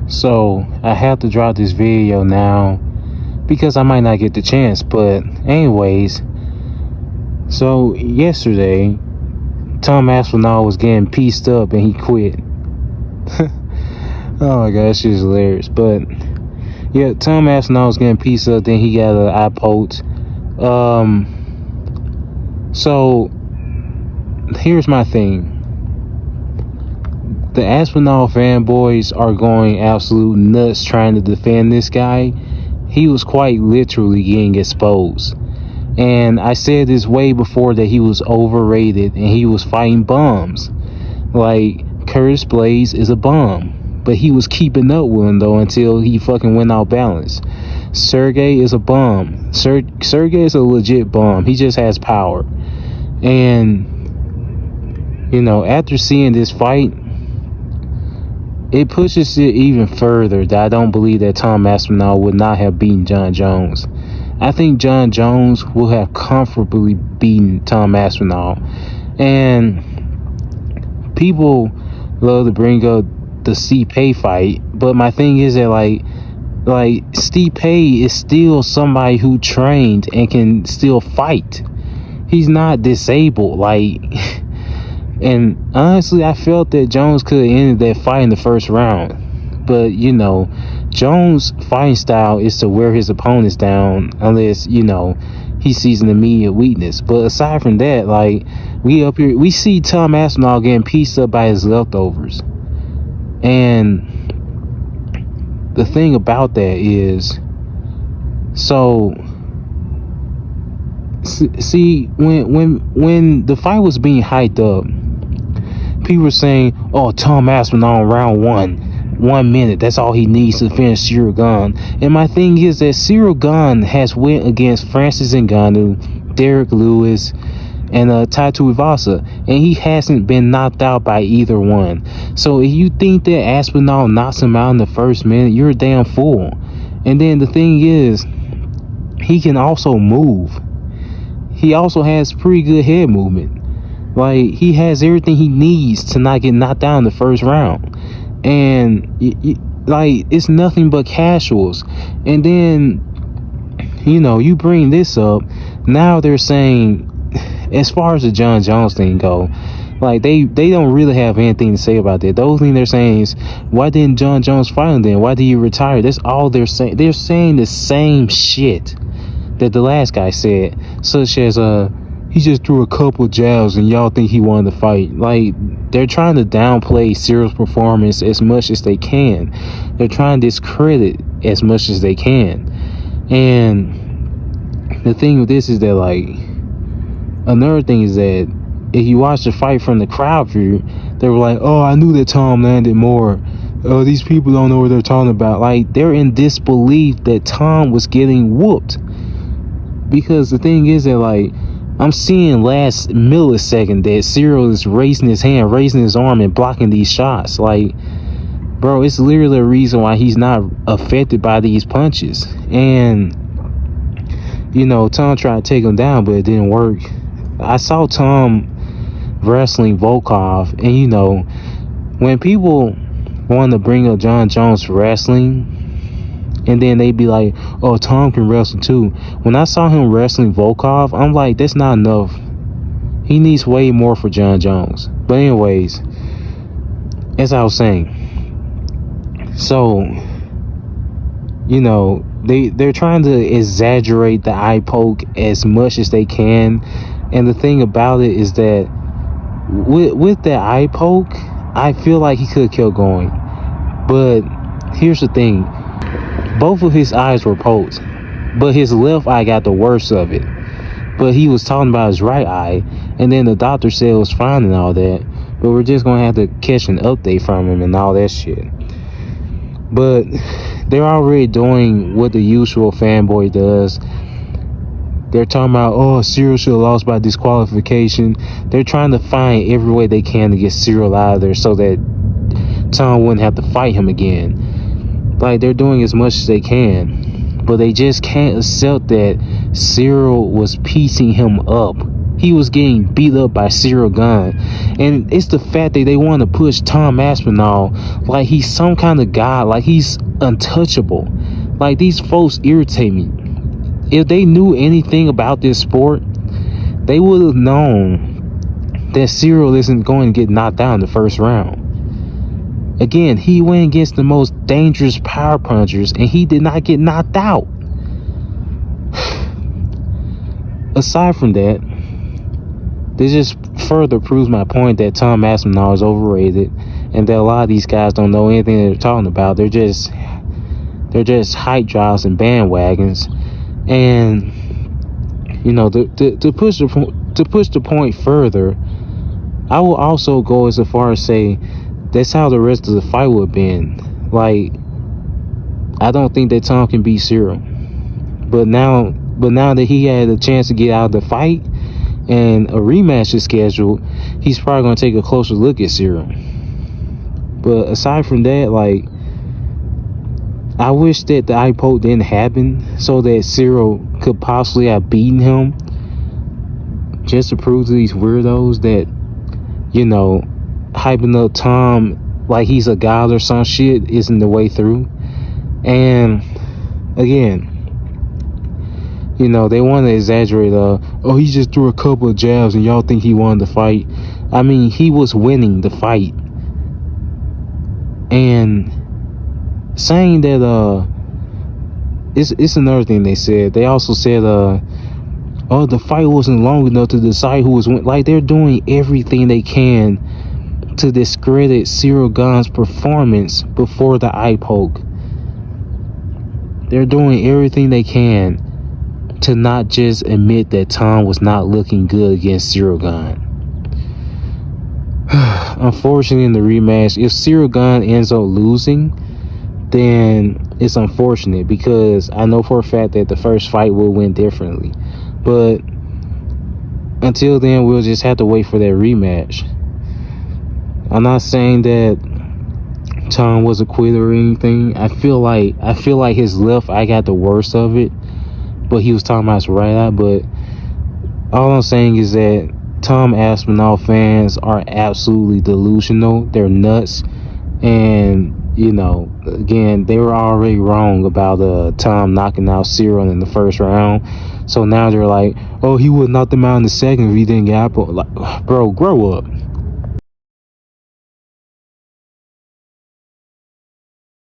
So I have to drop this video now because I might not get the chance. But anyways, so yesterday Tom Aspinall was getting pieced up and he quit. Oh my gosh, this is hilarious. But yeah, Tom Aspinall was getting pieced up, then he got an eye poked. So here's my thing. The Aspinall fanboys are going absolute nuts trying to defend this guy. He was quite literally getting exposed. And I said this way before that he was overrated and he was fighting bums. Like, Curtis Blaze is a bum, but he was keeping up with him though until he fucking went out balance. Sergey is a bum. Sergey is a legit bum. He just has power. And you know, after seeing this fight, it pushes it even further that I don't believe that Tom Aspinall would not have beaten Jon Jones. I think Jon Jones will have comfortably beaten Tom Aspinall. And people love to bring up the Stipe fight, but my thing is that like Stipe is still somebody who trained and can still fight. He's not disabled, like. And honestly, I felt that Jones could have ended that fight in the first round. But, you know, Jones' fighting style is to wear his opponents down unless, you know, he sees an immediate weakness. But aside from that, like, we see Tom Aspinall getting pieced up by his leftovers. And the thing about that is, so, see, when the fight was being hyped up, people were saying, oh, Tom Aspinall in round 1 minute, that's all he needs to finish Cyril Gane. And my thing is that Cyril Gane has went against Francis Ngannou, Derek Lewis, and Taito Ivasa, and he hasn't been knocked out by either one. So if you think that Aspinall knocks him out in the first minute, you're a damn fool. And then the thing is, he can also move. He also has pretty good head movement. Like, he has everything he needs to not get knocked down in the first round. And, like, it's nothing but casuals. And then, you know, you bring this up. Now they're saying, as far as the Jon Jones thing go, like, they don't really have anything to say about that. The only thing they're saying is, why didn't Jon Jones fight him then? Why did he retire? That's all they're saying. They're saying the same shit that the last guy said. Such as, he just threw a couple jabs and y'all think he wanted to fight. Like, they're trying to downplay Cyril's performance as much as they can. They're trying to discredit as much as they can. And the thing with this is that, like, another thing is that if you watch the fight from the crowd view, they were like, oh, I knew that Tom landed more. Oh, these people don't know what they're talking about. Like, they're in disbelief that Tom was getting whooped. Because the thing is that, like, I'm seeing last millisecond that Cyril is raising his hand, raising his arm, and blocking these shots. Like, bro, it's literally a reason why he's not affected by these punches. And, you know, Tom tried to take him down, but it didn't work. I saw Tom wrestling Volkov, and, you know, when people want to bring up Jon Jones wrestling, and then they be like, oh, Tom can wrestle too. When I saw him wrestling Volkov, I'm like, that's not enough. He needs way more for Jon Jones. But anyways, as I was saying, so, you know, they're trying to exaggerate the eye poke as much as they can. And the thing about it is that with that eye poke, I feel like he could keep going. But here's the thing. Both of his eyes were poked, but his left eye got the worst of it. But he was talking about his right eye, and then the doctor said it was fine and all that. But we're just going to have to catch an update from him and all that shit. But they're already doing what the usual fanboy does. They're talking about, oh, Cyril should have lost by disqualification. They're trying to find every way they can to get Cyril out of there so that Tom wouldn't have to fight him again. Like, they're doing as much as they can, but they just can't accept that Cyril was piecing him up. he was getting beat up by Cyril Gane. And it's the fact that they want to push Tom Aspinall like he's some kind of god, like he's untouchable. Like, these folks irritate me. If they knew anything about this sport, they would have known that Cyril isn't going to get knocked out in the first round. Again, he went against the most dangerous power punchers, and he did not get knocked out. Aside from that, this just further proves my point that Tom Aspinall is overrated, and that a lot of these guys don't know anything they're talking about. They're just hype drives and bandwagons. And you know, to push the point further, I will also go as far as say that's how the rest of the fight would have been. Like, I don't think that Tom can beat Cyril. But now that he had a chance to get out of the fight and a rematch is scheduled, he's probably going to take a closer look at Cyril. But aside from that, like, I wish that the eye poke didn't happen so that Cyril could possibly have beaten him, just to prove to these weirdos that, you know, hyping up Tom like he's a god or some shit isn't the way through. And again, you know, they want to exaggerate, oh, he just threw a couple of jabs and y'all think he won the fight. I mean, he was winning the fight. And saying that, it's another thing they said. They also said, oh, the fight wasn't long enough to decide who was winning. Like, they're doing everything they can to discredit Cyril Gane's performance before the eye poke. They're doing everything they can to not just admit that Tom was not looking good against Cyril Gane. Unfortunately, in the rematch, if Cyril Gane ends up losing, then it's unfortunate, because I know for a fact that the first fight will win differently. But until then, we'll just have to wait for that rematch. I'm not saying that Tom was a quitter or anything. I feel like his left eye got the worst of it, but he was talking about his right eye. But all I'm saying is that Tom Aspinall fans are absolutely delusional. They're nuts. And, you know, again, they were already wrong about Tom knocking out Cyril in the first round. So now they're like, oh, he would knock them out in the second if he didn't get apple. Like, bro, grow up.